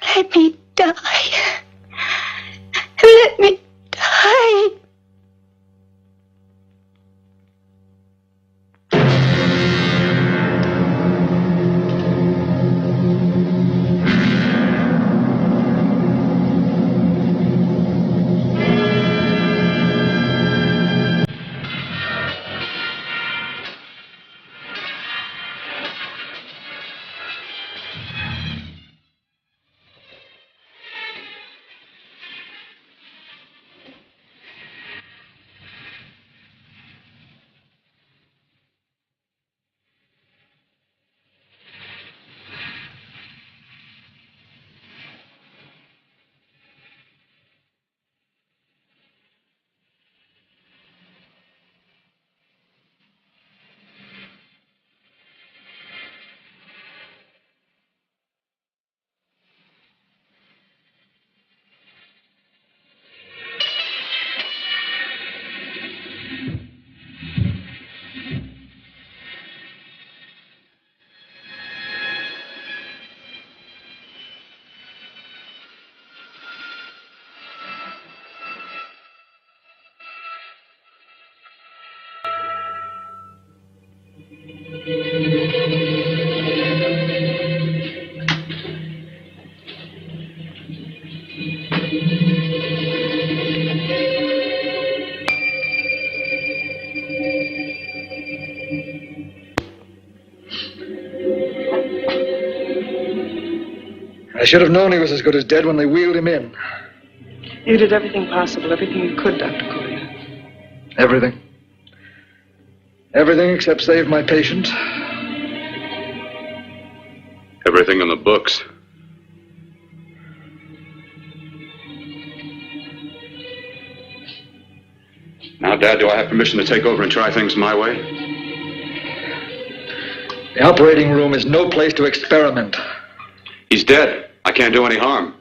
Let me die. Let me die. I should have known he was as good as dead when they wheeled him in. You did everything possible, everything you could, Dr. Cortner. Everything. Everything except save my patient. Everything in the books. Now, Dad, do I have permission to take over and try things my way? The operating room is no place to experiment. He's dead. I can't do any harm.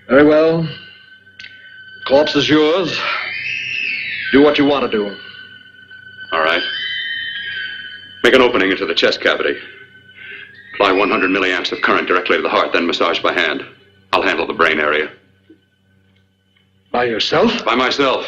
Very well. Corpse is yours. Do what you want to do. All right. Make an opening into the chest cavity. Apply 100 milliamps of current directly to the heart, then massage by hand. I'll handle the brain area. By yourself? By myself.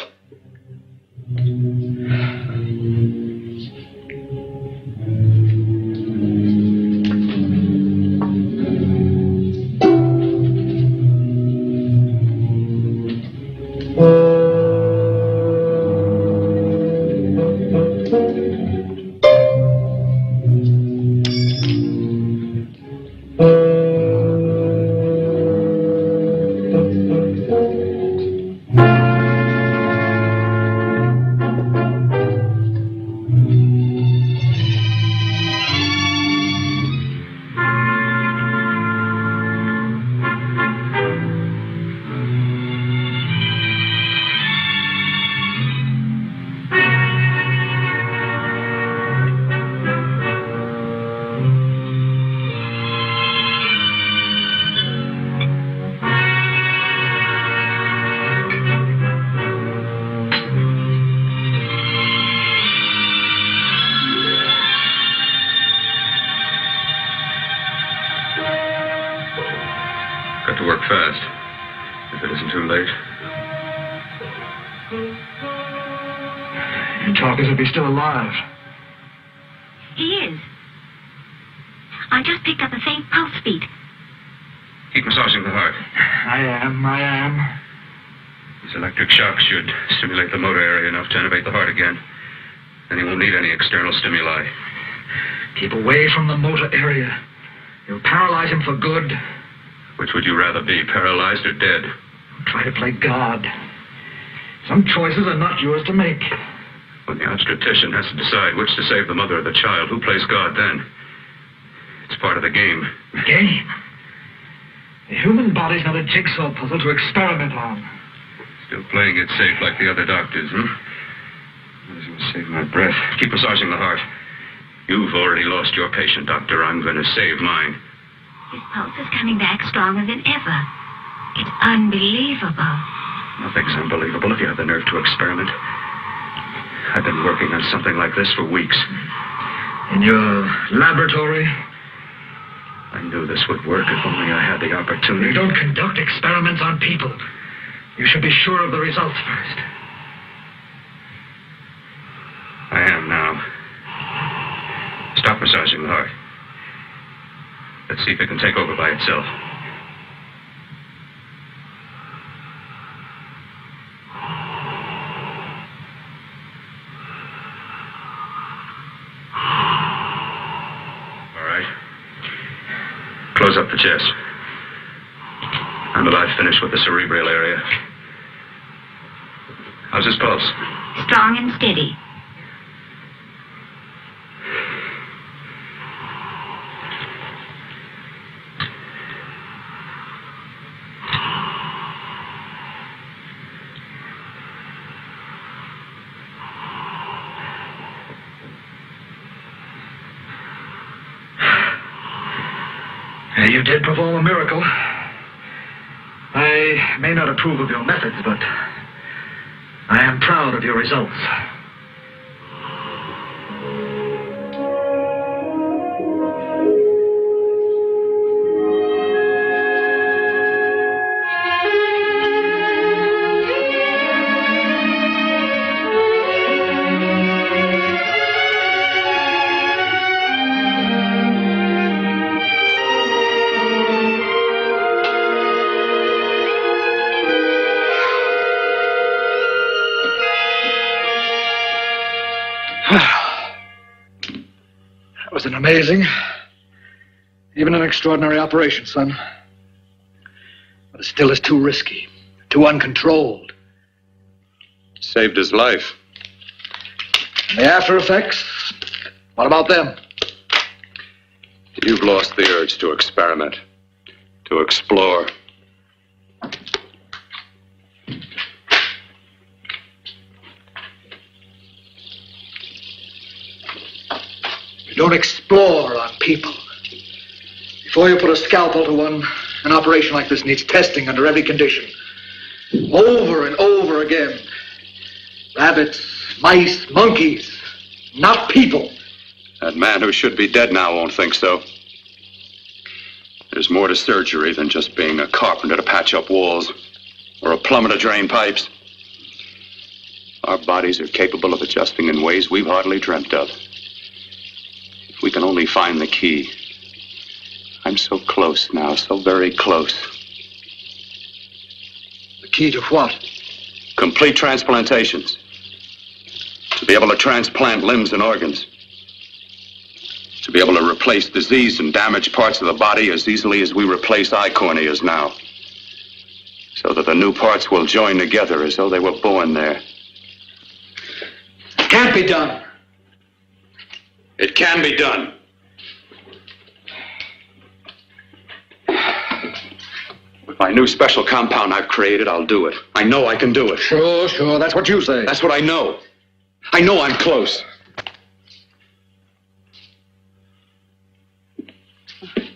Got to work fast, if it isn't too late. You talk as if he's still alive. He is. I just picked up a faint pulse beat. Keep massaging the heart. I am. These electric shocks should stimulate the motor area enough to innervate the heart again. Then he won't need any external stimuli. Keep away from the motor area. You'll paralyze him for good. Which would you rather be, paralyzed or dead? Try to play God. Some choices are not yours to make. When the obstetrician has to decide which to save the mother or the child, who plays God then? It's part of the game. Game? The human body's not a jigsaw puzzle to experiment on. Still playing it safe like the other doctors, hmm? Might as well save my breath. Keep massaging the heart. You've already lost your patient, Doctor. I'm going to save mine. His pulse is coming back stronger than ever. It's unbelievable. Nothing's unbelievable if you have the nerve to experiment. I've been working on something like this for weeks. In your laboratory? I knew this would work if only I had the opportunity. You don't conduct experiments on people. You should be sure of the results first. I am now. Stop massaging the heart. Let's see if it can take over by itself. All right. Close up the chest. I'm about finished with the cerebral area. How's his pulse? Strong and steady. You did perform a miracle. I may not approve of your methods, but I am proud of your results. That was an amazing, even an extraordinary operation, son. But it still is too risky, too uncontrolled. Saved his life. And the after effects, what about them? You've lost the urge to experiment, to explore. You don't explore on people. Before you put a scalpel to one, an operation like this needs testing under every condition. Over and over again. Rabbits, mice, monkeys, not people. That man who should be dead now won't think so. There's more to surgery than just being a carpenter to patch up walls or a plumber to drain pipes. Our bodies are capable of adjusting in ways we've hardly dreamt of. If we can only find the key. I'm so close now, so very close. The key to what? Complete transplantations. To be able to transplant limbs and organs. To be able to replace diseased and damaged parts of the body as easily as we replace eye corneas now. So that the new parts will join together as though they were born there. It can't be done. It can be done. With my new special compound I've created, I'll do it. I know I can do it. Sure, that's what you say. That's what I know. I know I'm close.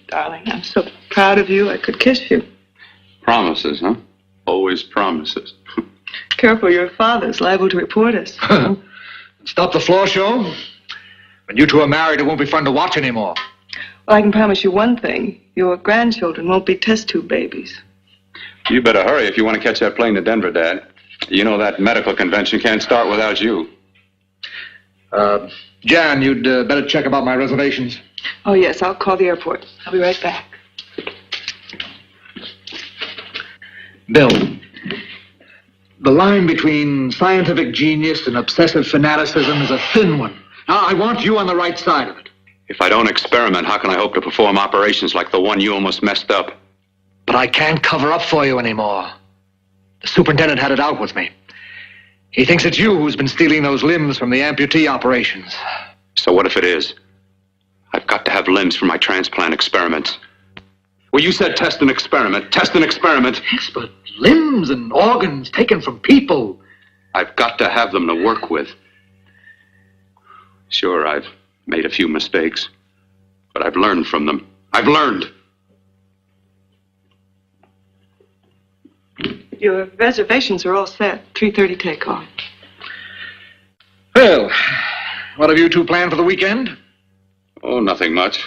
Darling, I'm so proud of you, I could kiss you. Promises, huh? Always promises. Careful, your father's liable to report us. Stop the floor show. When you two are married, it won't be fun to watch anymore. Well, I can promise you one thing. Your grandchildren won't be test tube babies. You better hurry if you want to catch that plane to Denver, Dad. You know that medical convention can't start without you. Jan, you'd better check about my reservations. Oh, yes, I'll call the airport. I'll be right back. Bill, the line between scientific genius and obsessive fanaticism is a thin one. Now, I want you on the right side of it. If I don't experiment, how can I hope to perform operations like the one you almost messed up? But I can't cover up for you anymore. The superintendent had it out with me. He thinks it's you who's been stealing those limbs from the amputee operations. So what if it is? I've got to have limbs for my transplant experiments. Well, you said test and experiment. Test and experiment. Yes, but limbs and organs taken from people. I've got to have them to work with. Sure, I've made a few mistakes, but I've learned from them. I've learned. Your reservations are all set. 3:30 takeoff. Well, what have you two planned for the weekend? Oh, nothing much.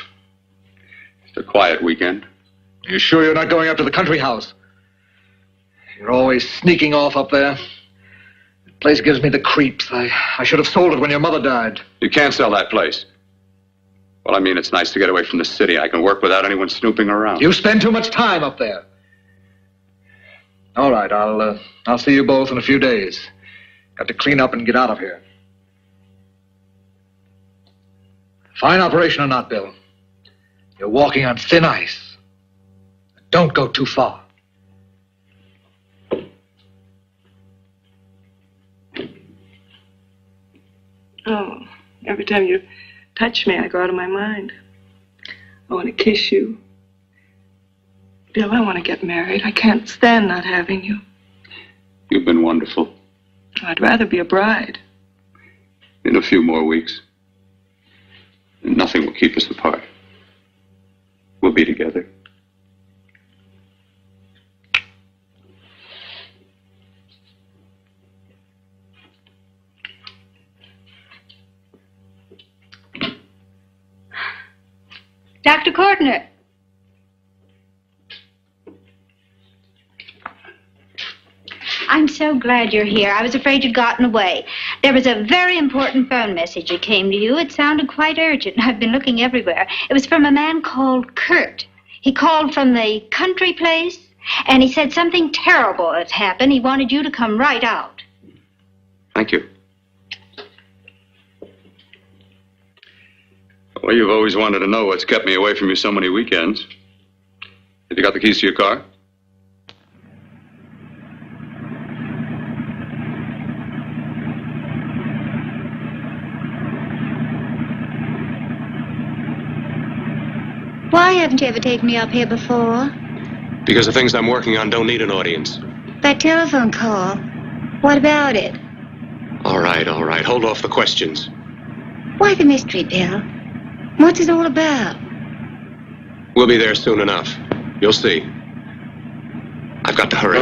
It's a quiet weekend. You sure you're not going up to the country house? You're always sneaking off up there. The place gives me the creeps. I should have sold it when your mother died. You can't sell that place. Well, I mean, it's nice to get away from the city. I can work without anyone snooping around. You spend too much time up there. All right, I'll see you both in a few days. Got to clean up and get out of here. Fine operation or not, Bill. You're walking on thin ice. Don't go too far. Oh, every time you touch me, I go out of my mind. I want to kiss you. Bill, I want to get married. I can't stand not having you. You've been wonderful. I'd rather be a bride. In a few more weeks, nothing will keep us apart. We'll be together. Dr. Cortner. I'm so glad you're here. I was afraid you'd gotten away. There was a very important phone message that came to you. It sounded quite urgent. I've been looking everywhere. It was from a man called Kurt. He called from the country place, and he said something terrible had happened. He wanted you to come right out. Thank you. Well, you've always wanted to know what's kept me away from you so many weekends. Have you got the keys to your car? Why haven't you ever taken me up here before? Because the things I'm working on don't need an audience. That telephone call. What about it? All right. Hold off the questions. Why the mystery, Bill? What's it all about? We'll be there soon enough. You'll see. I've got to hurry.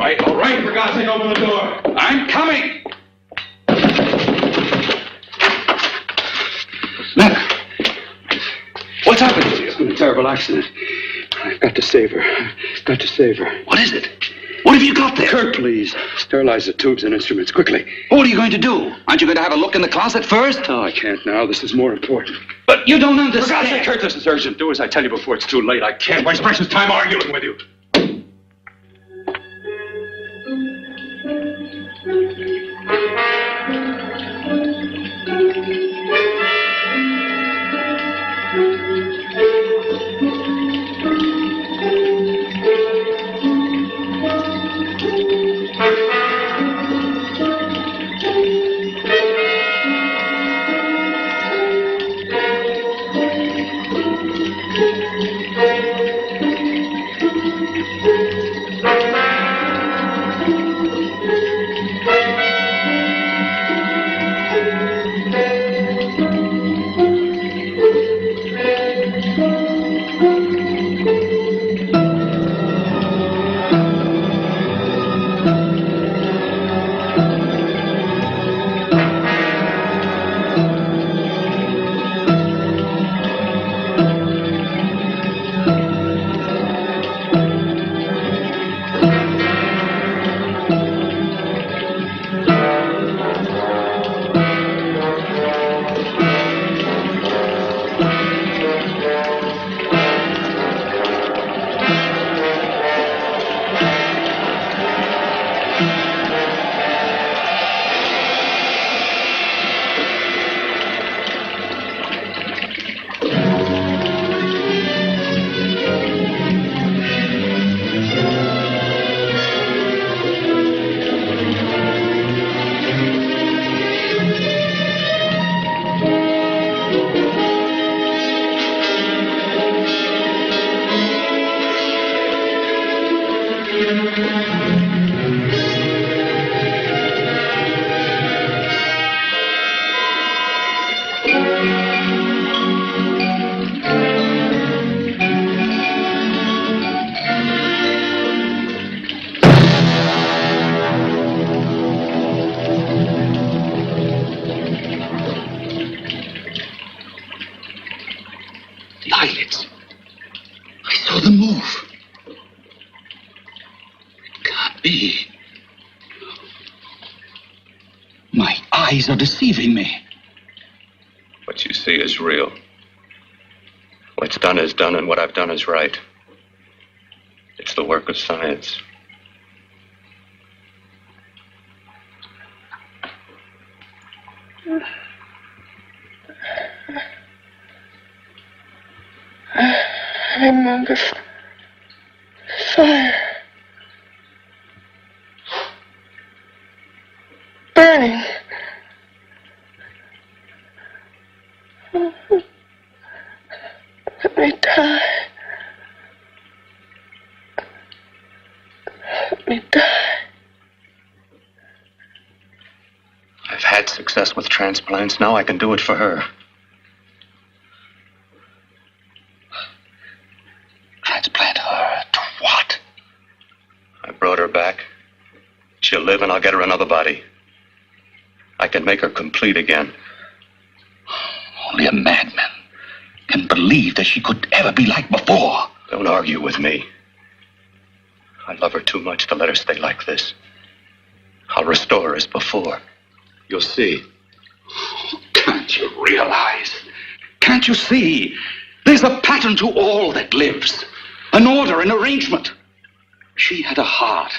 right, all right. For God's sake, open the door. I'm coming. Matter? What's happened to you? It's been a terrible accident. I've got to save her. Got to save her. What is it? What have you got there? Kurt, please. Sterilize the tubes and instruments quickly. What are you going to do? Aren't you going to have a look in the closet first? No, I can't now. This is more important. But you don't understand. For God's sake, Kurt, this is urgent. Do as I tell you before it's too late. I can't waste precious time arguing with you. Eyelids. I saw them move. It can't be. My eyes are deceiving me. What you see is real. What's done is done, and what I've done is right. It's the work of science. I'm on the fire. Burning. Let me die. Let me die. I've had success with transplants. Now I can do it for her. Transplant her to what? I brought her back. She'll live, and I'll get her another body. I can make her complete again. Only a madman can believe that she could ever be like before. Don't argue with me. I love her too much to let her stay like this. I'll restore her as before. You'll see. Can't you realize? Can't you see? There's a pattern to all that lives. An order, an arrangement. She had a heart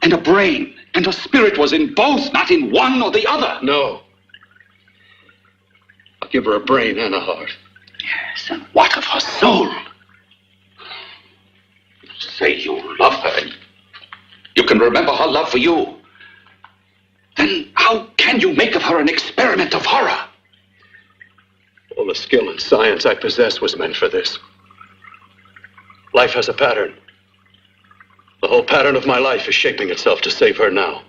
and a brain, and her spirit was in both, not in one or the other. No. I'll give her a brain and a heart. Yes, and what of her soul? You say you love her, and you can remember her love for you. Then how can you make of her an experiment of horror? All the skill and science I possess was meant for this. Life has a pattern. The whole pattern of my life is shaping itself to save her now.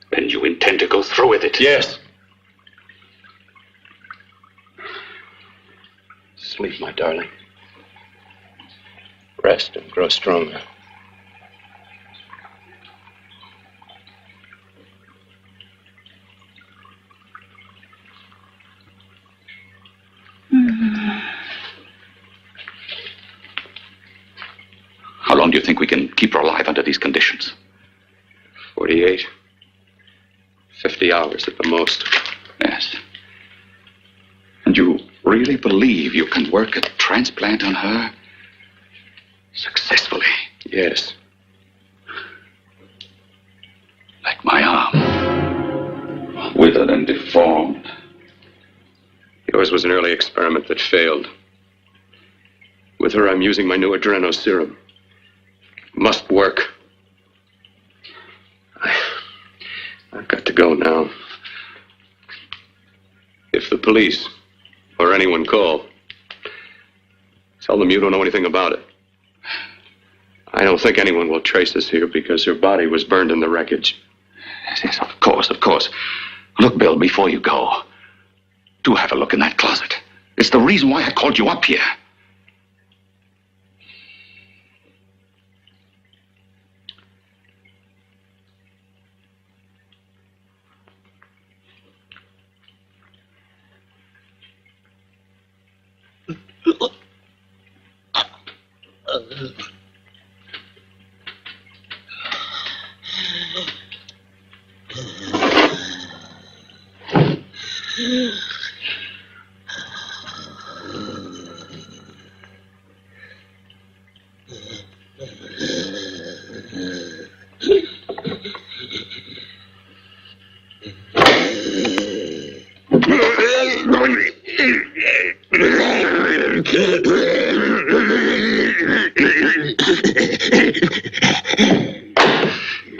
Then you intend to go through with it? Yes. Sleep, my darling. Rest and grow stronger. long do you think we can keep her alive under these conditions? 48. 50 hours at the most. Yes. And you really believe you can work a transplant on her successfully? Yes. Like my arm. Withered and deformed. Yours was an early experiment that failed. With her, I'm using my new adreno serum. Must work. I've got to go now. If the police or anyone call, tell them you don't know anything about it. I don't think anyone will trace us here because her body was burned in the wreckage. Yes, of course, of course. Look, Bill, before you go, do have a look in that closet. It's the reason why I called you up here.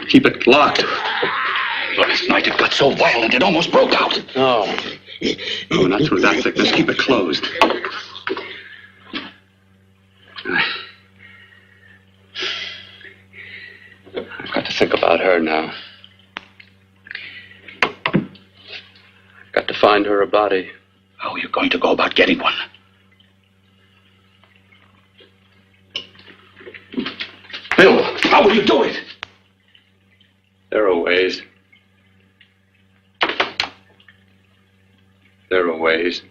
Keep it locked. Last night it got so violent it almost broke out. No, not through that thickness. Keep it closed. I've got to think about her now. I've got to find her a body. How are you going to go about getting one? Bill, how will you do it? There are ways. There are ways.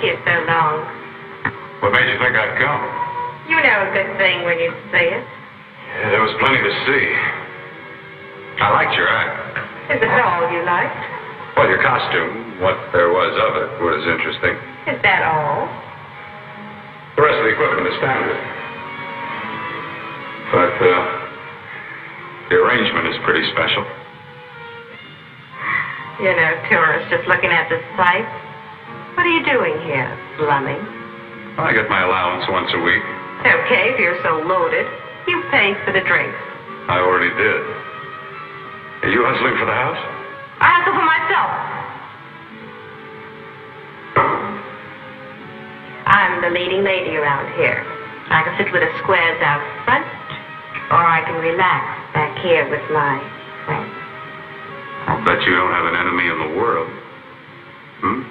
here so long? What made you think I'd come? You know a good thing when you see it. Yeah, there was plenty to see. I liked your act. Is it all you liked? Well, your costume, what there was of it, was interesting. Is that all? The rest of the equipment is standard. But, the arrangement is pretty special. You know, tourists just looking at the sights. What are you doing here, slumming? I get my allowance once a week. Okay, if you're so loaded, you pay for the drinks. I already did. Are you hustling for the house? I hustle for myself. I'm the leading lady around here. I can sit with the squares out front, or I can relax back here with my friends. I'll bet you don't have an enemy in the world. Hmm?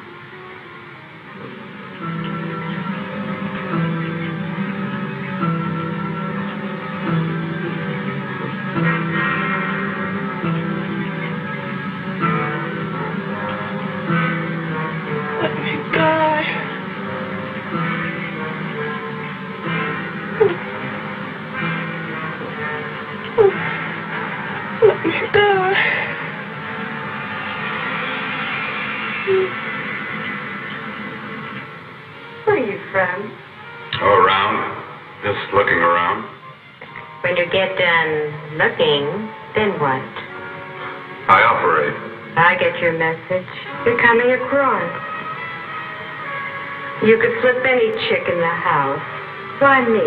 Let me die. Let me die. Where are you from? Oh, around. Just looking around. When you get done looking, then what? I operate. I get your message. You're coming across. You could flip any chick in the house. Why me?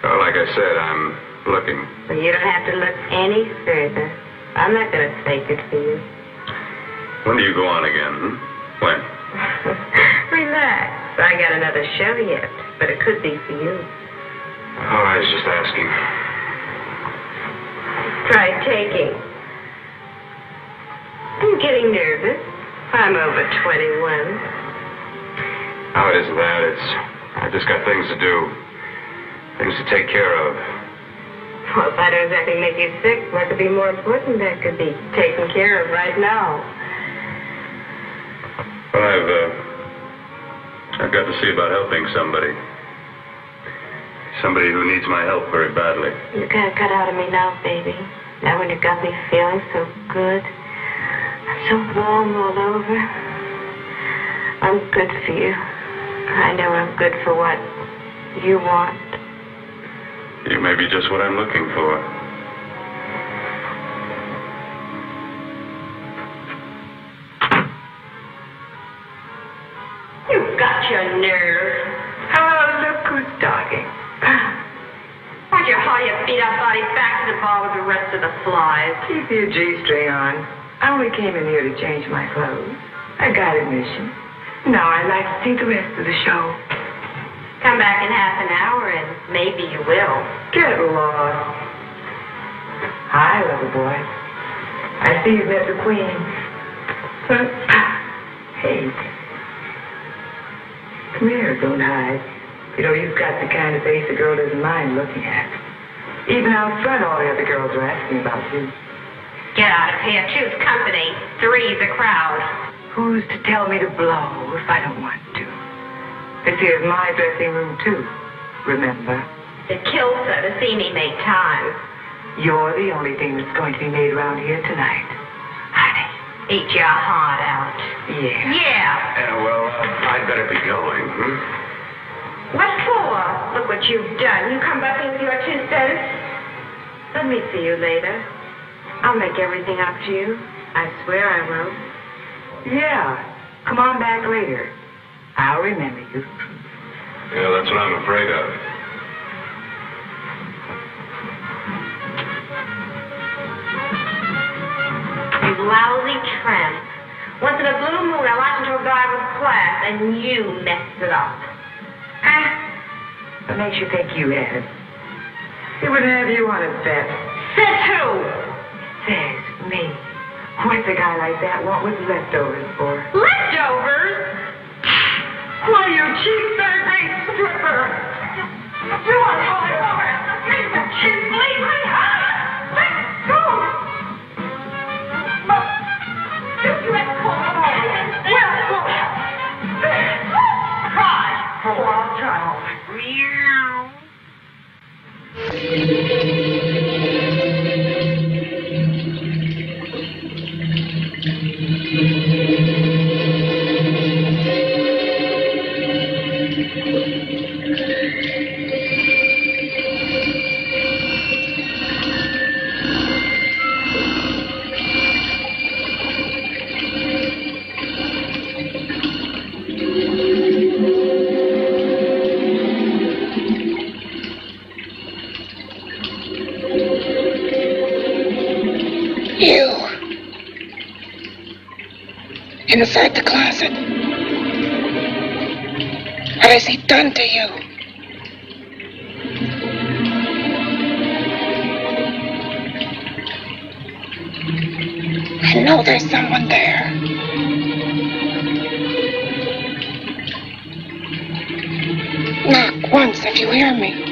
Well, like I said, I'm looking. Well, you don't have to look any further. I'm not going to fake it for you. When do you go on again? When? Relax. I got another show yet, but it could be for you. Oh, I was just asking. Try taking. I'm getting nervous. I'm over 21. Oh, it isn't that. I just got things to do. Things to take care of. Well, if I don't exactly make you sick, what could be more important that could be taken care of right now? Well, I've got to see about helping somebody. Somebody who needs my help very badly. You can't cut out of me now, baby. Now when you got me feeling so good. I'm so warm all over. I'm good for you. I know I'm good for what you want. You may be just what I'm looking for. You've got your nerve. Oh, look who's talking. Why'd you haul your beat-up body back to the bar with the rest of the flies? Keep your G-string on. I only came in here to change my clothes. I got admission. Now I'd like to see the rest of the show. Come back in half an hour and maybe you will. Get lost. Hi, little boy. I see you've met the queen. Hey. Come here, don't hide. You know, you've got the kind of face a girl doesn't mind looking at. Even out front, all the other girls are asking about you. Get out of here. Choose company. Three's a crowd. Who's to tell me to blow if I don't want to? This here's my dressing room, too. Remember? It kills her to see me make time. You're the only thing that's going to be made around here tonight. Honey. Eat your heart out. Yeah. Yeah. Well, I'd better be going. What for? Look what you've done. You come back in with your 2 cents. Let me see you later. I'll make everything up to you. I swear I will. Yeah. Come on back later. I'll remember you. Yeah, that's what I'm afraid of. You lousy tramp. Once in a blue moon, I latched into a guy with class, and you messed it up. What makes you think you had? He wouldn't have you on his bet. Says who? Says me. What's a guy like that want with leftovers for? Leftovers? Why, you cheap third-rate stripper! You are calling over. Leave the chin, leave me. Let go. You let go. Well, You. Inside the closet. What has he done to you? I know there's someone there. Knock once if you hear me.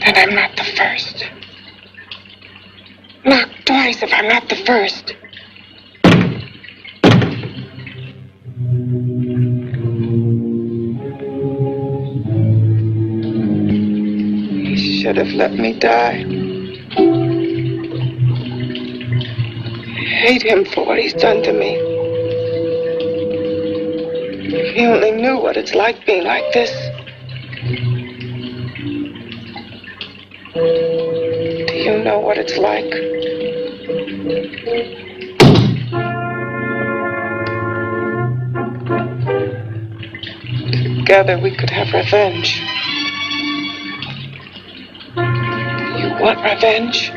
And I'm not the first. Knock twice if I'm not the first. He should have let me die. I hate him for what he's done to me. If he only knew what it's like being like this. Do you know what it's like? Together we could have revenge. You want revenge?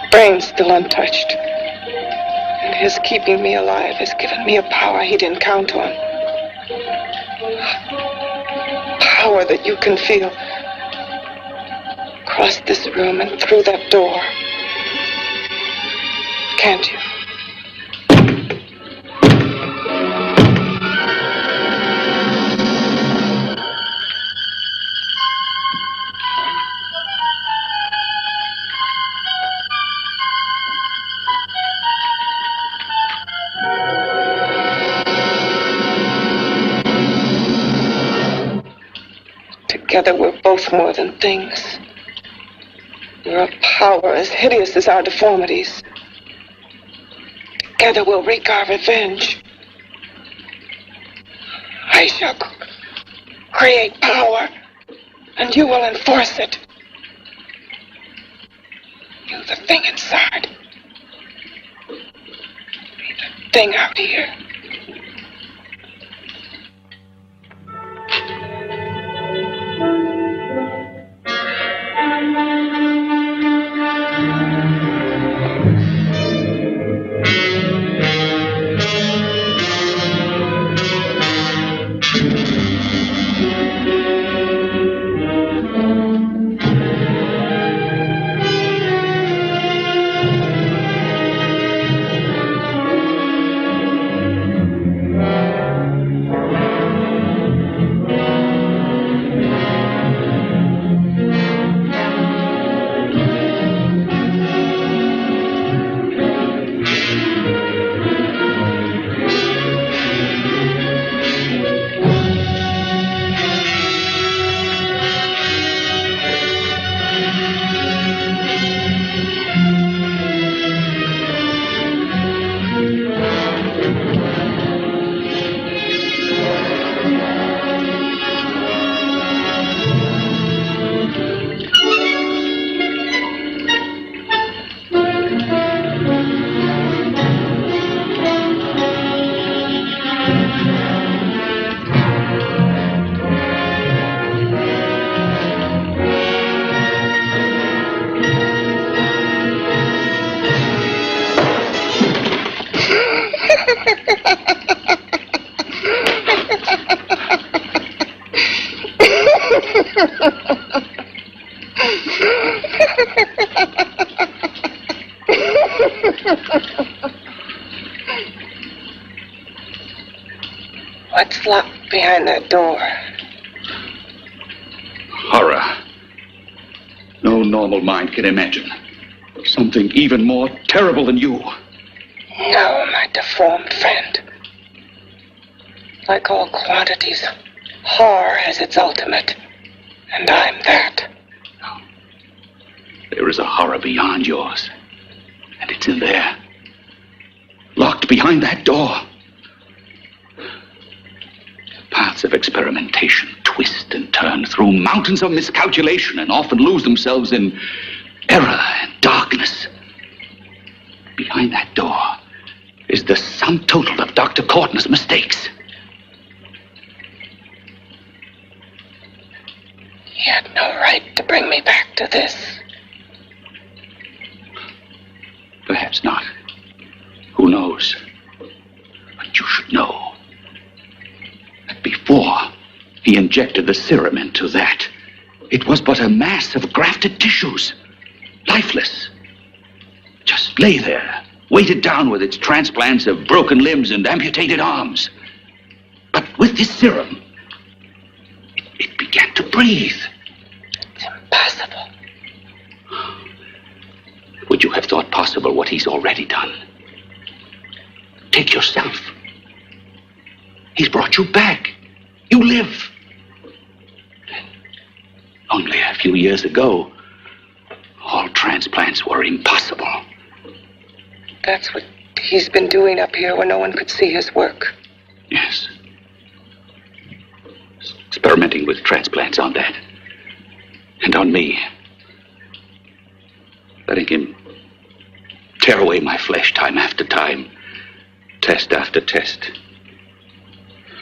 Brain's still untouched. And his keeping me alive has given me a power he didn't count on. Power that you can feel. Across this room and through that door. Can't you? Together we're both more than things. We're a power as hideous as our deformities. Together we'll wreak our revenge. I shall create power, and you will enforce it. You, the thing inside. Me, the thing out here. behind that door? Horror. No normal mind can imagine something even more terrible than you. No, my deformed friend. Like all quantities, horror has its ultimate, and I'm that. There is a horror beyond yours, and it's in there, locked behind that door. The paths of experimentation twist and turn through mountains of miscalculation and often lose themselves in error and darkness. Behind that door is the sum total of Dr. Cortner's mistakes. He had no right to bring me back to this. Perhaps not. Who knows? But you should know that before he injected the serum into that, it was but a mass of grafted tissues, lifeless. Just lay there, weighted down with its transplants of broken limbs and amputated arms. But with this serum, it began to breathe. It's impossible. Would you have thought possible what he's already done? Take yourself. He's brought you back. You live. Only a few years ago, all transplants were impossible. That's what he's been doing up here where no one could see his work. Yes. Experimenting with transplants on that. And on me. Letting him tear away my flesh time after time, test after test.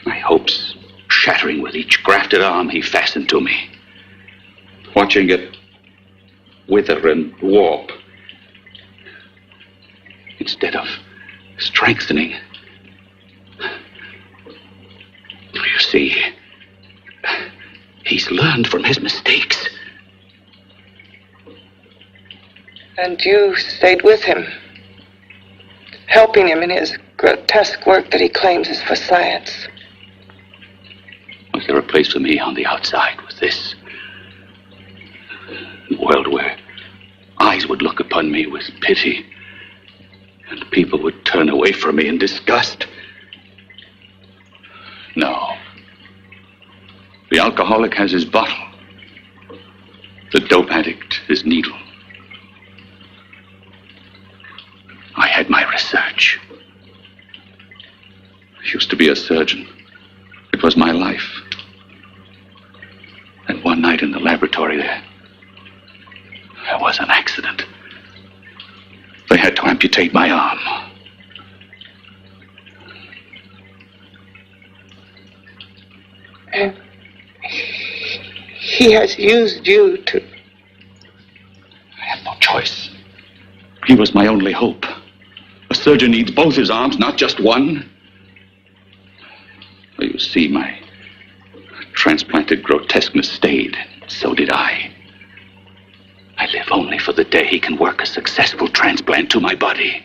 My hopes shattering with each grafted arm he fastened to me. Watching it wither and warp. Instead of strengthening. You see, he's learned from his mistakes. And you stayed with him, helping him in his grotesque work that he claims is for science. Was there a place for me on the outside with this? A world where eyes would look upon me with pity, and people would turn away from me in disgust? No. The alcoholic has his bottle. The dope addict his needle. I had my research. I used to be a surgeon. It was my life. And one night in the laboratory there was an accident. They had to amputate my arm. And he has used you to... I had no choice. He was my only hope. A surgeon needs both his arms, not just one. Well, you see, my transplanted grotesqueness stayed. So did I. I live only for the day he can work a successful transplant to my body.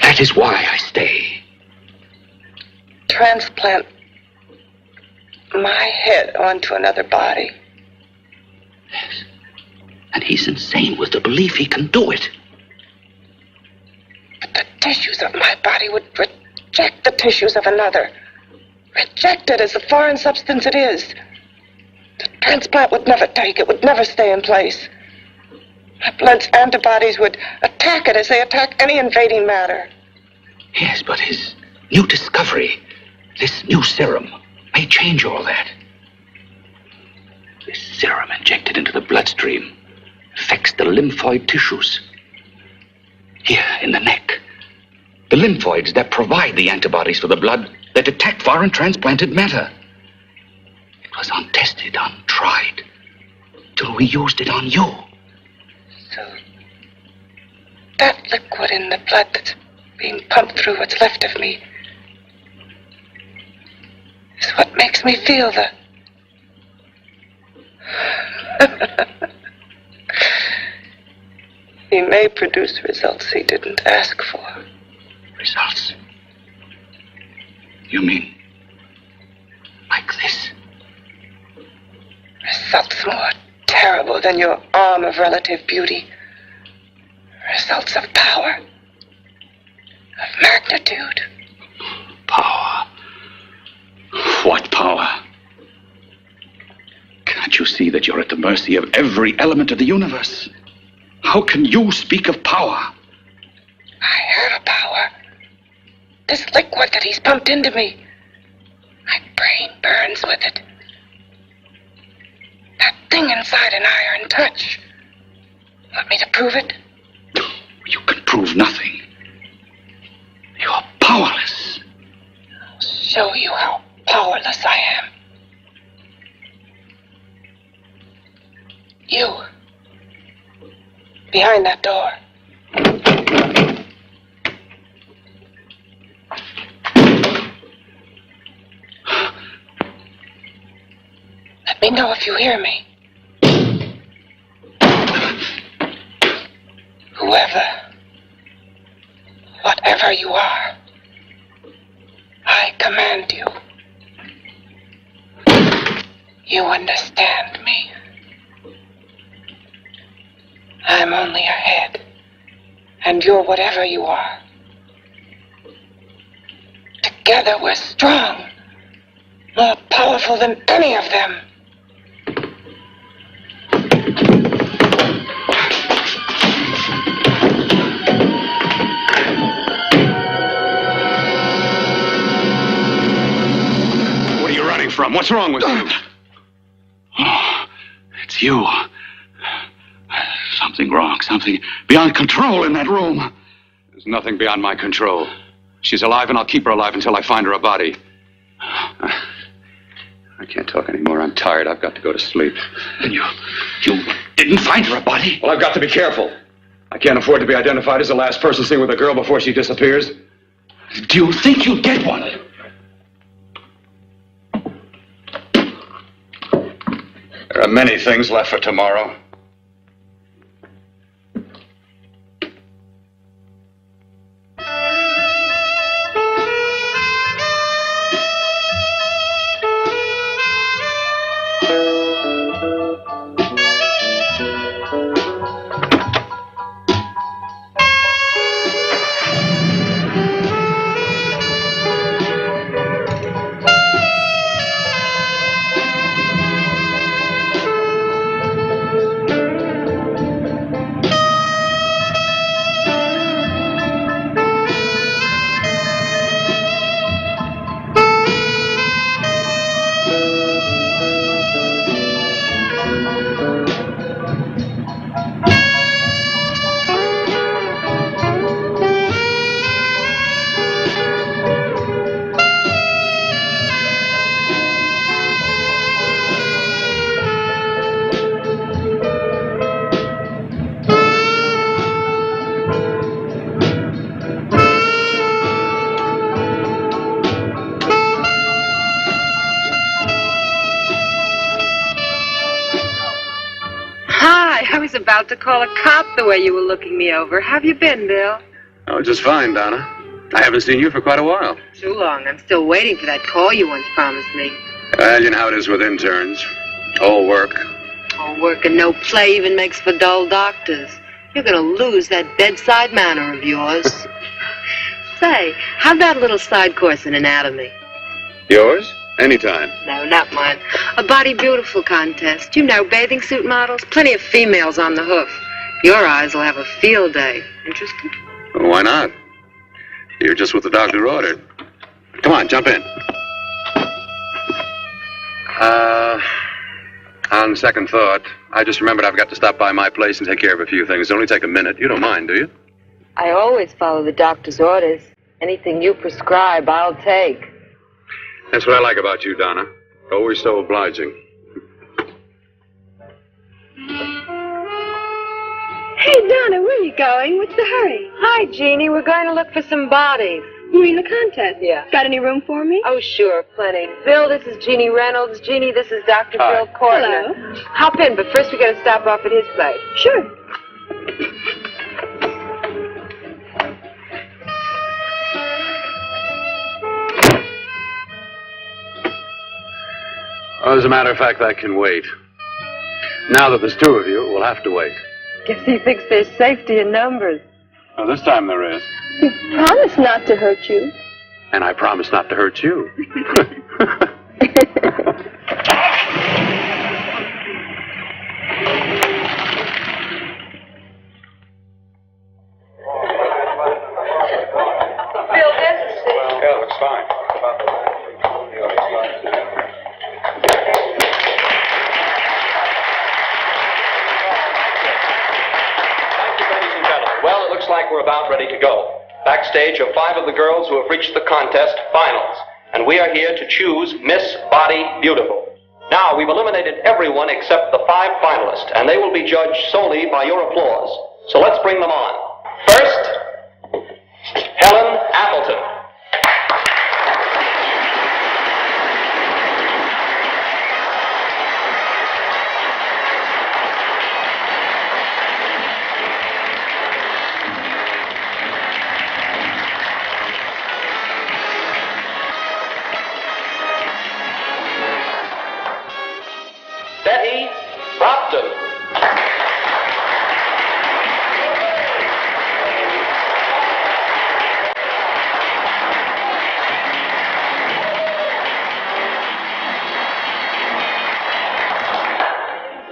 That is why I stay. Transplant my head onto another body. Yes. And he's insane with the belief he can do it. But the tissues of my body would reject the tissues of another. Reject it as the foreign substance it is. The transplant would never take it, would never stay in place. My blood's antibodies would attack it as they attack any invading matter. Yes, but his new discovery, this new serum, may change all that. This serum injected into the bloodstream affects the lymphoid tissues. Here, in the neck. The lymphoids that provide the antibodies for the blood that attack foreign transplanted matter. It was untested, untried, till we used it on you. So, that liquid in the blood that's being pumped through what's left of me is what makes me feel the... He may produce results he didn't ask for. Results? You mean Results more terrible than your arm of relative beauty. Results of power. Of magnitude. Power. What power? Can't you see that you're at the mercy of every element of the universe? How can you speak of power? I heard of power. This liquid that he's pumped into me. My brain burns with it. That thing inside an iron touch. Want me to prove it? You can prove nothing. You're powerless. I'll show you how powerless I am. You. Behind that door. Let me know if you hear me. Whoever, whatever you are, I command you. You understand me. I'm only a head, and you're whatever you are. Together we're strong, more powerful than any of them. What are you running from? What's wrong with you? Oh, it's you. Something wrong, something beyond control in that room. There's nothing beyond my control. She's alive, and I'll keep her alive until I find her a body. I can't talk anymore. I'm tired. I've got to go to sleep. And you didn't find her a body? Well, I've got to be careful. I can't afford to be identified as the last person seen with a girl before she disappears. Do you think you'll get one? There are many things left for tomorrow. I was about to call a cop the way you were looking me over. How have you been, Bill? Oh, just fine, Donna. I haven't seen you for quite a while. Too long. I'm still waiting for that call you once promised me. Well, you know how it is with interns. All work. All work and no play even makes for dull doctors. You're going to lose that bedside manner of yours. Say, how'd that little side course in anatomy? Yours? Anytime. No, not mine. A body beautiful contest. You know, bathing suit models. Plenty of females on the hoof. Your eyes will have a field day. Interested? Well, why not? You're just what the doctor ordered. Come on, jump in. On second thought, I just remembered I've got to stop by my place and take care of a few things. It'll only take a minute. You don't mind, do you? I always follow the doctor's orders. Anything you prescribe, I'll take. That's what I like about you, Donna. Always so obliging. Hey, Donna, where are you going? What's the hurry? Hi, Jeannie. We're going to look for some bodies. You mean the contest? Yeah. Got any room for me? Oh, sure, plenty. Bill, this is Jeannie Reynolds. Jeannie, this is Dr. Bill Cortner. Hello. Hop in, but first we got to stop off at his place. Sure. Well, as a matter of fact, that can wait. Now that there's two of you, we'll have to wait. Guess he thinks there's safety in numbers. Well, this time there is. You promised not to hurt you. And I promise not to hurt you. Fine. Well, it looks like we're about ready to go. Backstage are 5 of the girls who have reached the contest finals, and we are here to choose Miss Body Beautiful. Now, we've eliminated everyone except the 5 finalists, and they will be judged solely by your applause. So let's bring them on. First, Helen Appleton. Betty Brockton.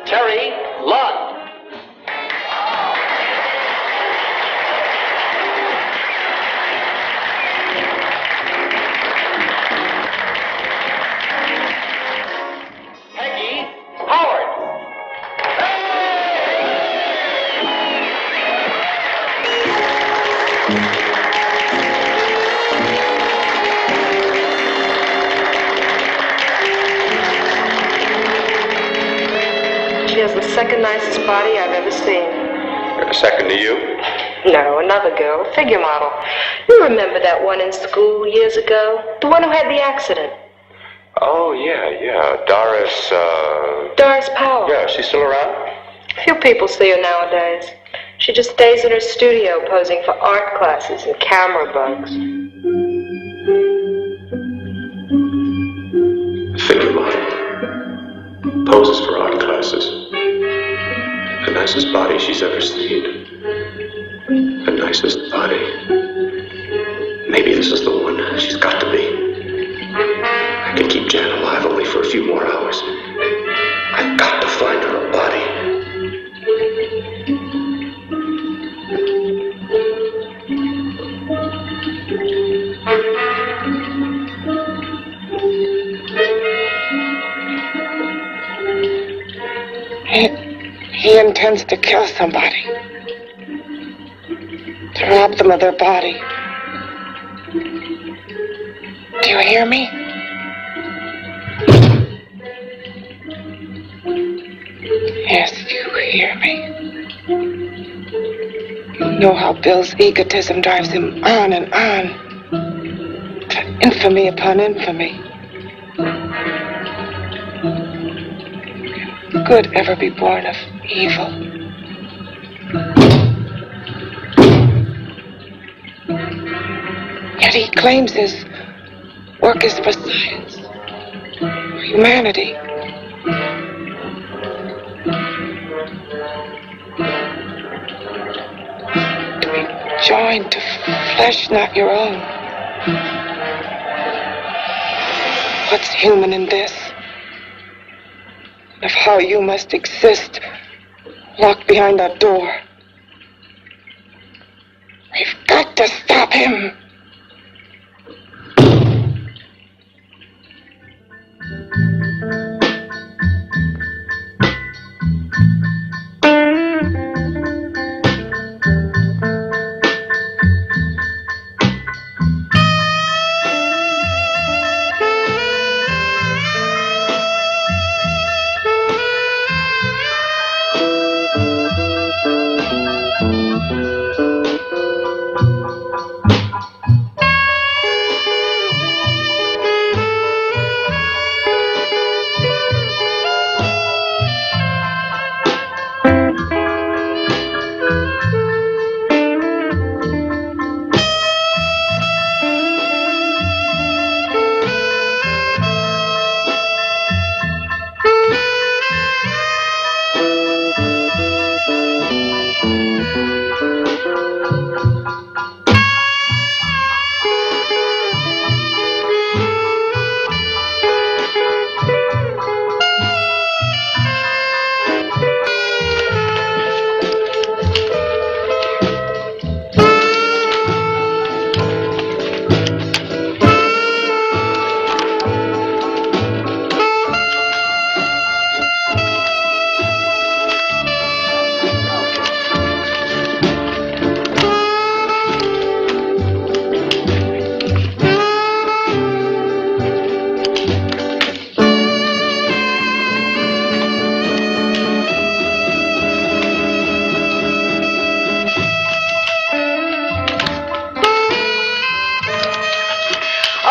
Terry Lund. Peggy Howard. She has the second nicest body I've ever seen. Second to you? No, another girl, a figure model. You remember that one in school years ago? The one who had the accident. Oh, yeah. Doris Powell. Yeah, she's still around? Few people see her nowadays. She just stays in her studio posing for art classes and camera bugs. Figure model. Poses for art classes. The nicest body she's ever seen. The nicest body. Maybe this is the one. She's got to be. I can keep Jan alive only for a few more hours. I've got to find her a body. He intends to kill somebody. To rob them of their body. Do you hear me? Yes, you hear me. You know how Bill's egotism drives him on and on. To infamy upon infamy. Can good ever be born of evil? Yet he claims his work is for science, for humanity. To be joined to flesh not your own. What's human in this? Of how you must exist, locked behind that door. We've got to stop him.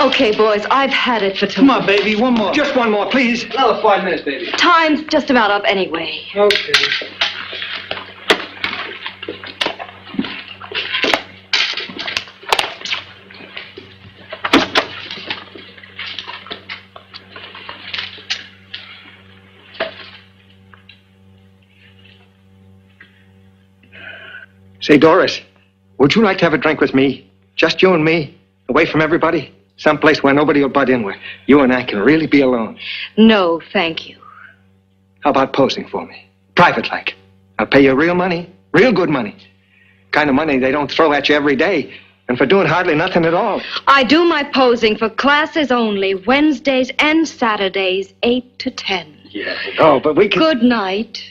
Okay, boys, I've had it for Come on, baby, one more. Just one more, please. Another 5 minutes, baby. Time's just about up anyway. Okay. Say, Doris, would you like to have a drink with me? Just you and me, away from everybody? Someplace where nobody will butt in, where you and I can really be alone. No, thank you. How about posing for me? Private like. I'll pay you real money, real good money. Kind of money they don't throw at you every day. And for doing hardly nothing at all. I do my posing for classes only, Wednesdays and Saturdays, 8 to 10. Yeah. Oh, but we can... Good night.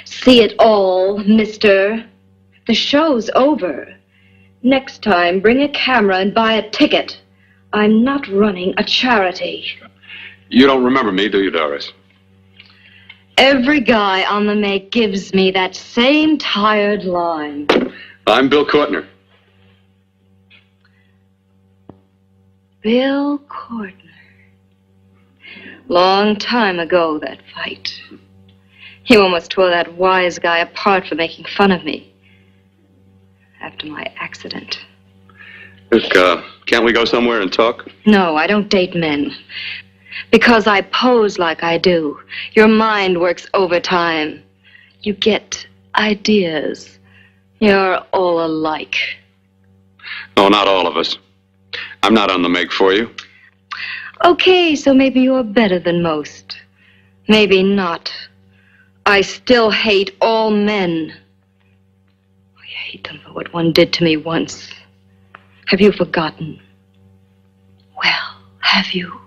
See it all, mister. The show's over. Next time, bring a camera and buy a ticket. I'm not running a charity. You don't remember me, do you, Doris? Every guy on the make gives me that same tired line. I'm Bill Cortner. Bill Cortner. Long time ago, that fight. You almost tore that wise guy apart for making fun of me. After my accident. Look, can't we go somewhere and talk? No, I don't date men. Because I pose like I do. Your mind works overtime. You get ideas. You're all alike. No, not all of us. I'm not on the make for you. Okay, so maybe you're better than most. Maybe not. I still hate all men. I hate them for what one did to me once. Have you forgotten? Well, have you?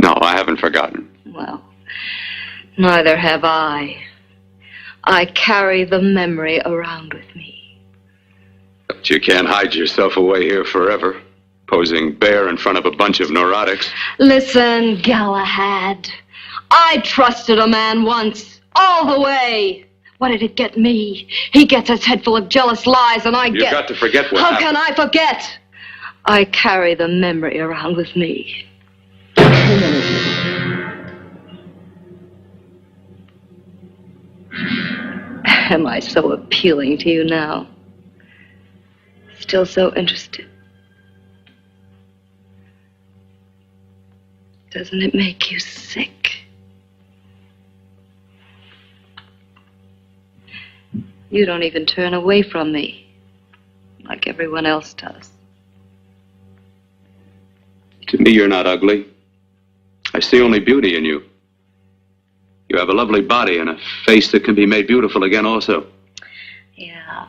No, I haven't forgotten. Well, neither have I. I carry the memory around with me. But you can't hide yourself away here forever, posing bare in front of a bunch of neurotics. Listen, Galahad. I trusted a man once, all the way. What did it get me? He gets his head full of jealous lies, and You've got to forget what How happened. can I forget? I carry the memory around with me. Am I so appealing to you now? Still so interested? Doesn't it make you sick? You don't even turn away from me, like everyone else does. To me, you're not ugly. I see only beauty in you. You have a lovely body and a face that can be made beautiful again also. Yeah.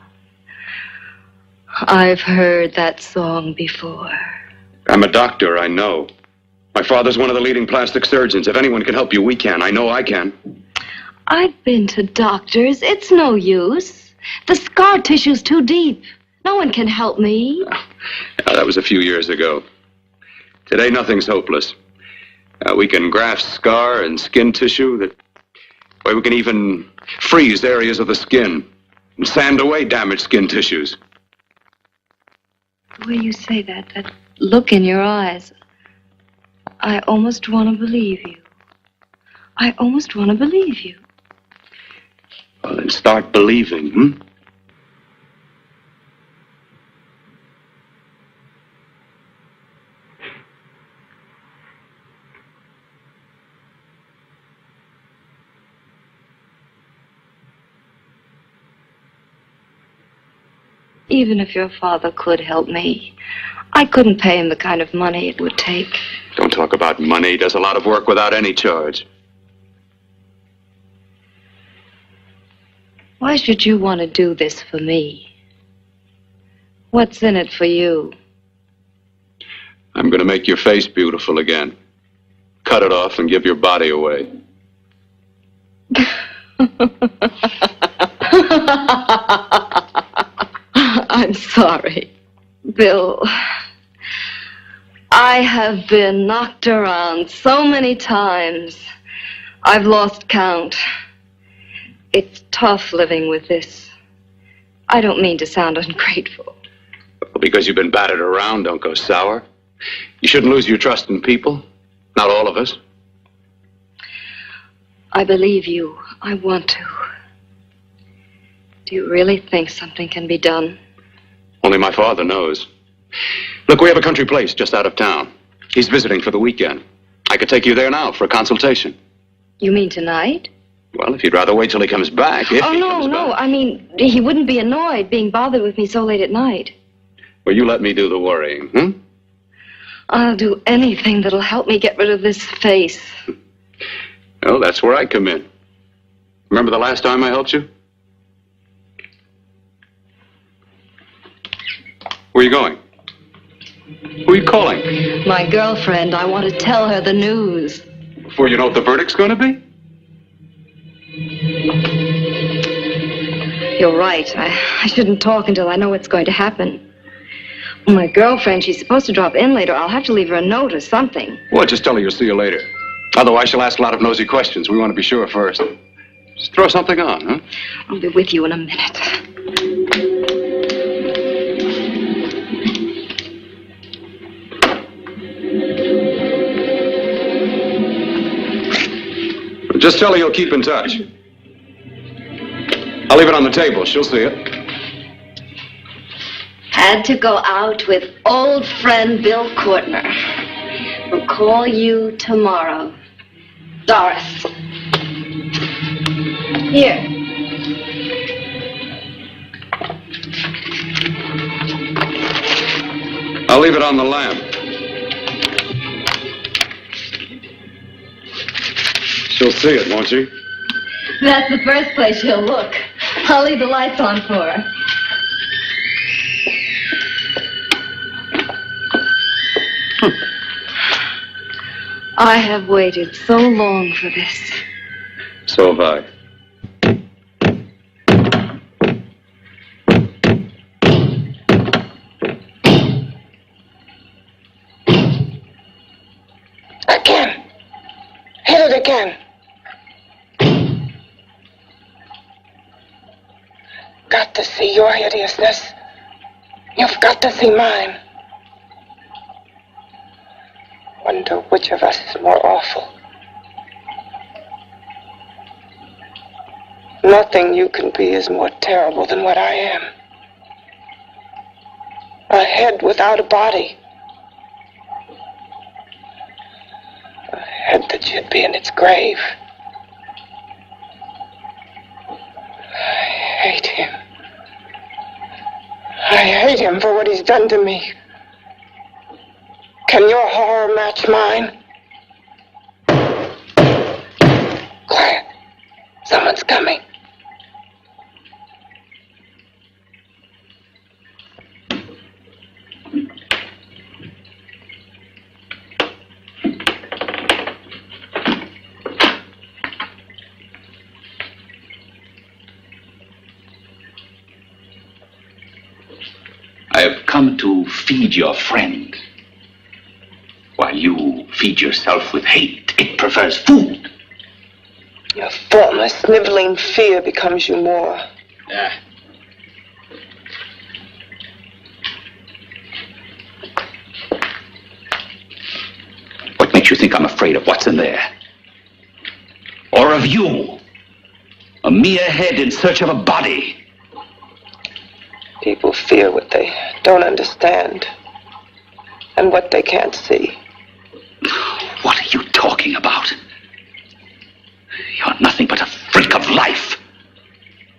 I've heard that song before. I'm a doctor, I know. My father's one of the leading plastic surgeons. If anyone can help you, we can. I know I can. I've been to doctors. It's no use. The scar tissue's too deep. No one can help me. That was a few years ago. Today, nothing's hopeless. We can graft scar and skin tissue. That way, we can even freeze areas of the skin and sand away damaged skin tissues. The way you say that look in your eyes, I almost want to believe you. I almost want to believe you. Well, then start believing, hmm? Even if your father could help me, I couldn't pay him the kind of money it would take. Don't talk about money. He does a lot of work without any charge. Why should you want to do this for me? What's in it for you? I'm going to make your face beautiful again. Cut it off and give your body away. I'm sorry. Bill, I have been knocked around so many times. I've lost count. It's tough living with this. I don't mean to sound ungrateful. Well, because you've been battered around, don't go sour. You shouldn't lose your trust in people. Not all of us. I believe you. I want to. Do you really think something can be done? Only my father knows. Look, we have a country place just out of town. He's visiting for the weekend. I could take you there now for a consultation. You mean tonight? Well, if you'd rather wait till he comes back. If he comes no. back. I mean, he wouldn't be annoyed being bothered with me so late at night. Well, you let me do the worrying, hmm? I'll do anything that'll help me get rid of this face. Well, that's where I come in. Remember the last time I helped you? Where are you going? Who are you calling? My girlfriend. I want to tell her the news. Before you know what the verdict's going to be? You're right. I shouldn't talk until I know what's going to happen. My girlfriend, she's supposed to drop in later. I'll have to leave her a note or something. Well, just tell her you'll see you later. Otherwise, she'll ask a lot of nosy questions. We want to be sure first. Just throw something on, huh? I'll be with you in a minute. Just tell her you'll keep in touch. I'll leave it on the table. She'll see it. Had to go out with old friend Bill Cortner. We'll call you tomorrow. Doris. Here. I'll leave it on the lamp. She'll see it, won't she? That's the first place she'll look. I'll leave the lights on for her. I have waited so long for this. So have I. Again. Hit it again. Got to see your hideousness. You've got to see mine. Wonder which of us is more awful. Nothing you can be is more terrible than what I am. A head without a body. A head that should be in its grave. I hate him. I hate him for what he's done to me. Can your horror match mine? Quiet. Someone's coming. I have come to feed your friend. While you feed yourself with hate, it prefers food. Your former sniveling fear becomes you more. What makes you think I'm afraid of what's in there? Or of you? A mere head in search of a body. People fear what they don't understand and what they can't see. What are you talking about? You're nothing but a freak of life.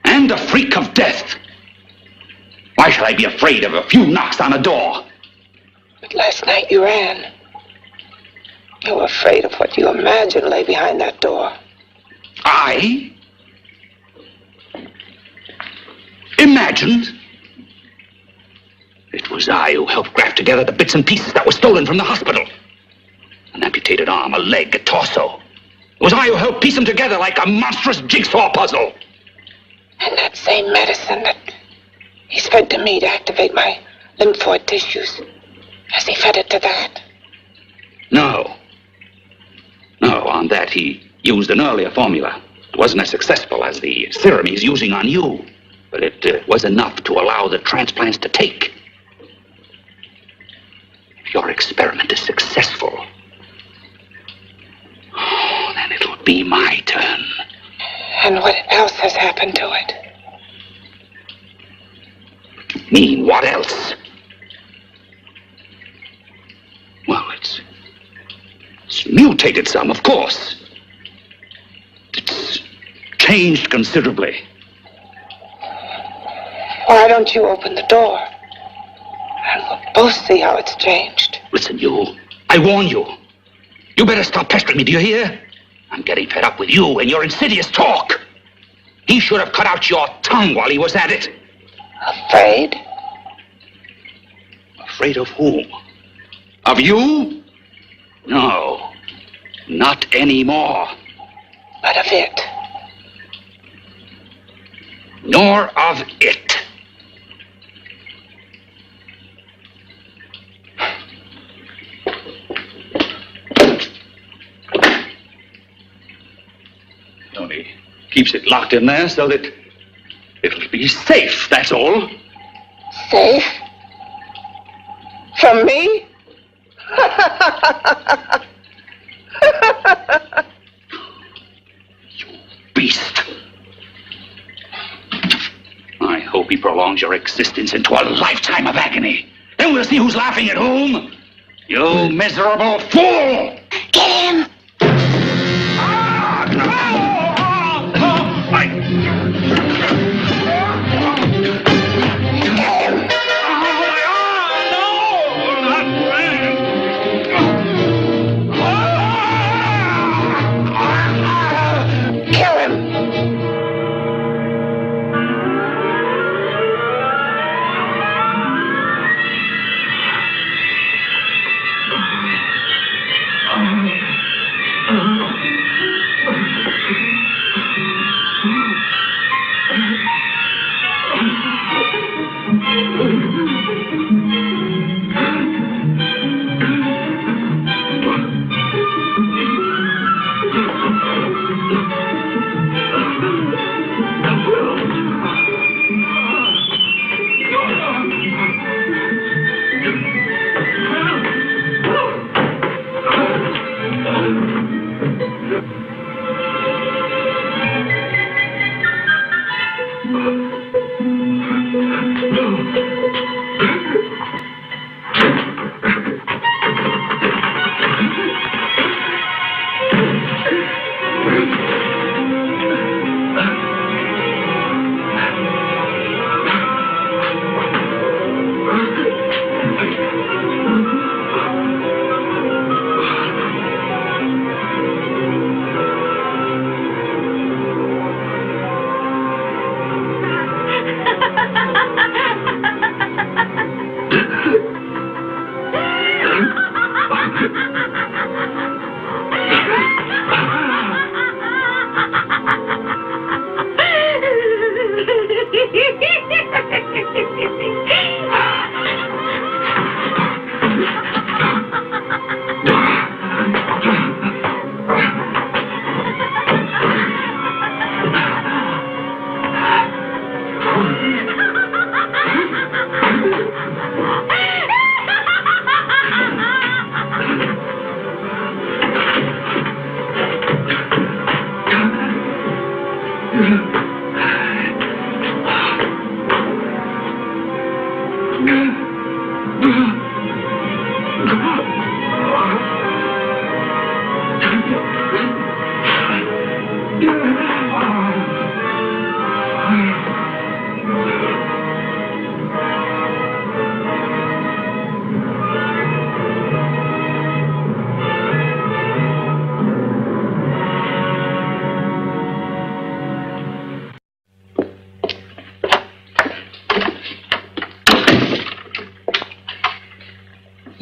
And a freak of death. Why should I be afraid of a few knocks on a door? But last night you ran. You were afraid of what you imagined lay behind that door. I? Imagined? It was I who helped graft together the bits and pieces that were stolen from the hospital. An amputated arm, a leg, a torso. It was I who helped piece them together like a monstrous jigsaw puzzle. And that same medicine that He's fed to me to activate my lymphoid tissues. Has he fed it to that? No. No, on that he used an earlier formula. It wasn't as successful as the serum he's using on you, but it was enough to allow the transplants to take. If your experiment is successful, then it'll be my turn. And what else has happened to it? Mean what else? Well, it's mutated some, of course. It's changed considerably. Why don't you open the door? And we'll both see how it's changed. Listen, you. I warn you. You better stop pestering me, do you hear? I'm getting fed up with you and your insidious talk. He should have cut out your tongue while he was at it. Afraid? Afraid of whom? Of you? No, not anymore. But of it? Nor of it. Only keeps it locked in there so that it'll be safe, that's all. Safe? From me? You beast. I hope he prolongs your existence into a lifetime of agony. Then we'll see who's laughing at whom. You miserable fool! Get him!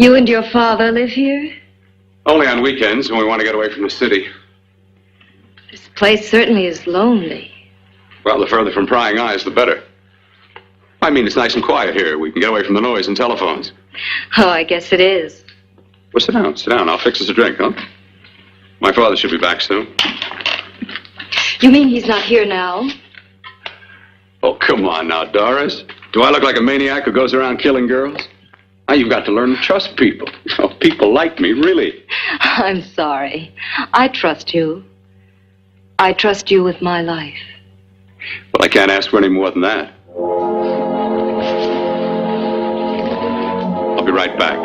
You and your father live here? Only on weekends when we want to get away from the city. This place certainly is lonely. Well, the further from prying eyes, the better. I mean, it's nice and quiet here. We can get away from the noise and telephones. Oh, I guess it is. Well, sit down. Sit down. I'll fix us a drink, huh? My father should be back soon. You mean he's not here now? Oh, come on now, Doris. Do I look like a maniac who goes around killing girls? Now, you've got to learn to trust people. Oh, people like me, really. I'm sorry. I trust you. I trust you with my life. Well, I can't ask for any more than that. I'll be right back.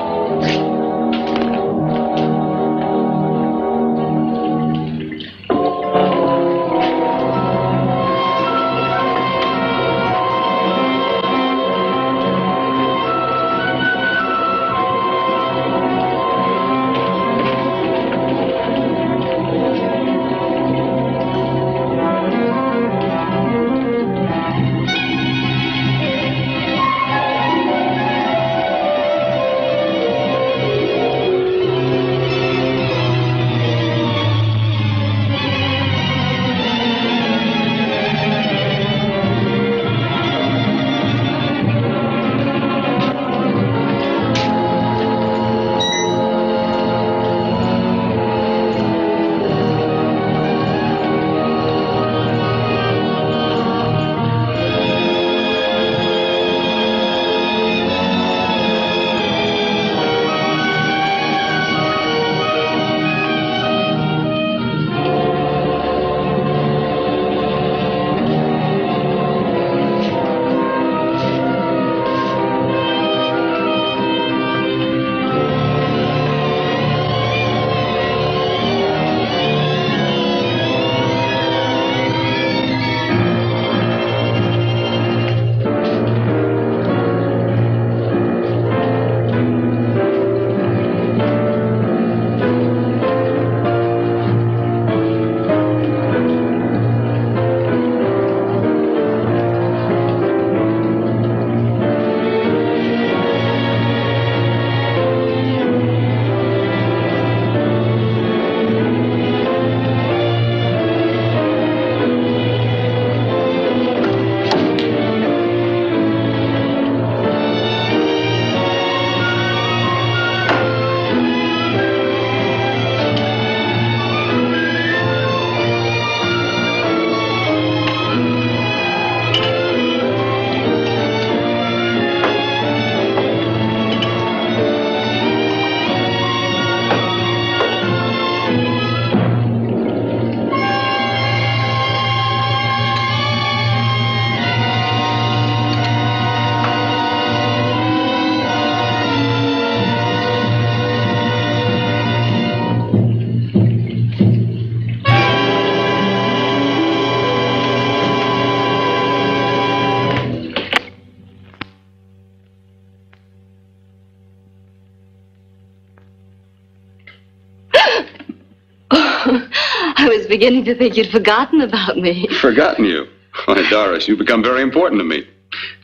I was beginning to think you'd forgotten about me. Forgotten you? Why, Doris, you've become very important to me.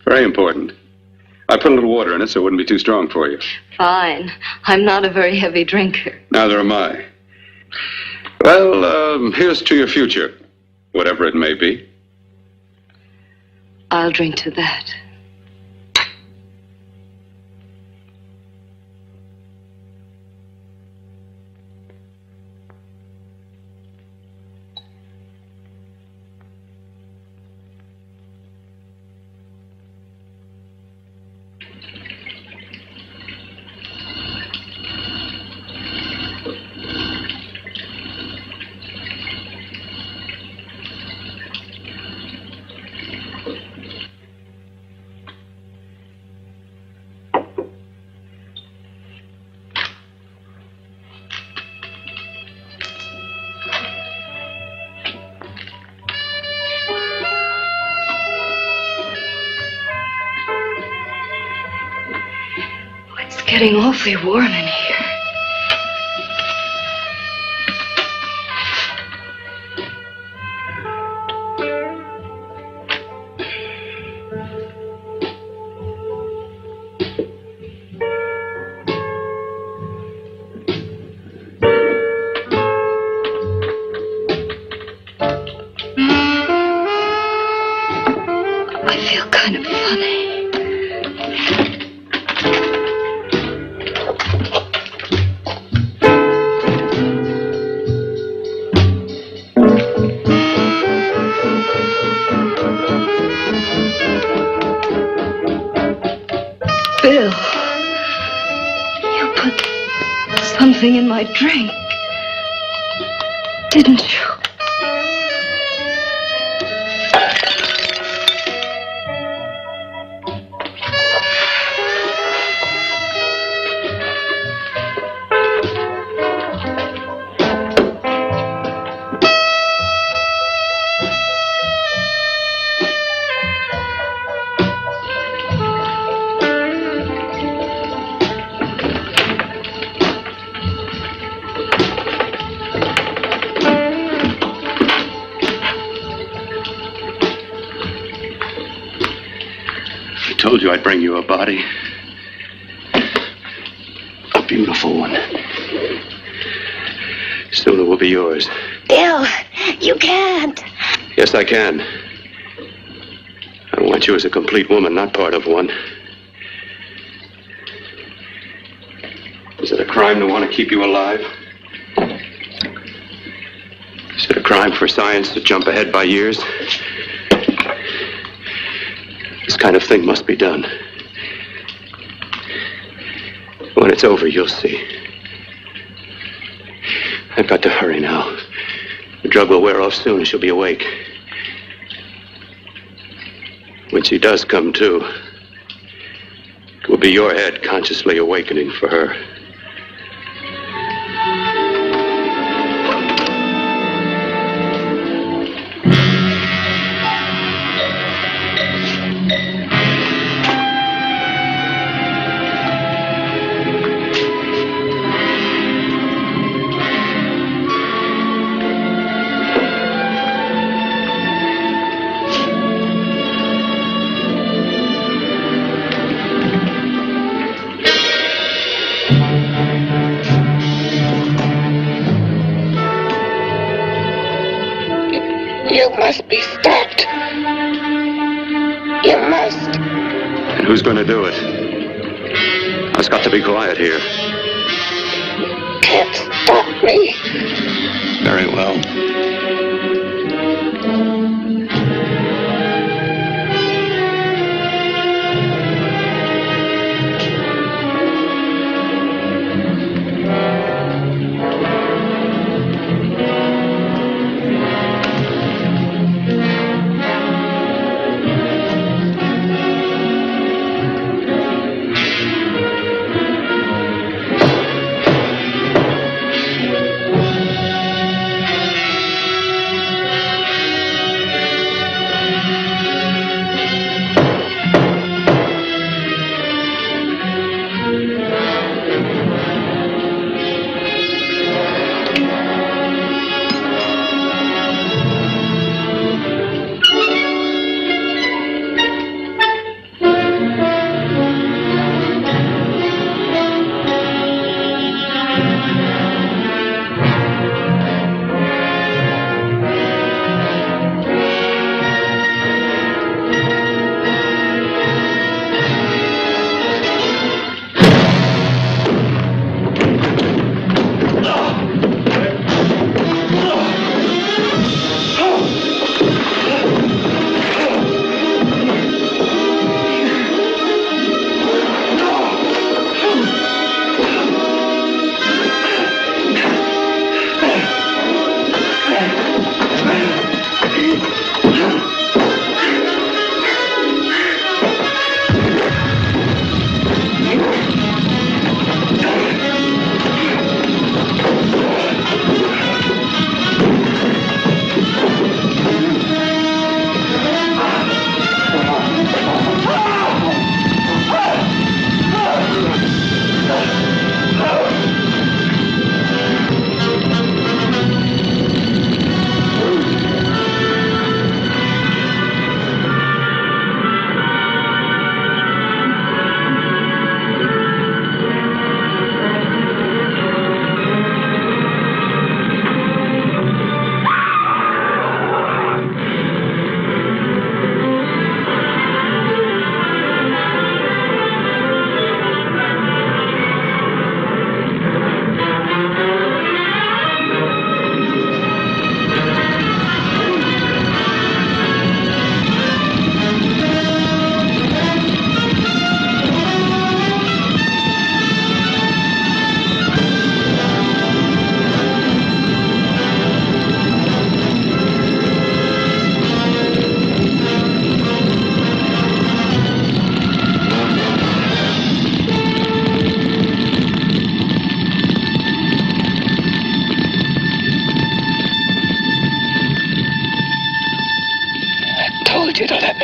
Very important. I put a little water in it so it wouldn't be too strong for you. Fine. I'm not a very heavy drinker. Neither am I. Well, here's to your future, whatever it may be. I'll drink to that. Getting awfully warm in here. I feel kind of funny. something in my drink. Didn't you? I told you I'd bring you a body. A beautiful one. Soon it will be yours. Bill, you can't. Yes, I can. I want you as a complete woman, not part of one. Is it a crime to want to keep you alive? Is it a crime for science to jump ahead by years? This kind of thing must be done. When it's over, you'll see. I've got to hurry now. The drug will wear off soon and she'll be awake. When she does come to, it will be your head consciously awakening for her. You must be stopped. You must. And who's going to do it? It's got to be quiet here. Can't stop me. Very well.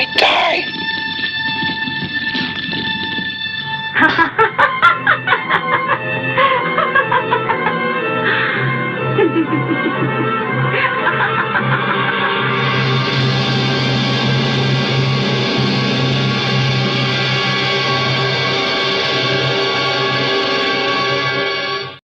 might die.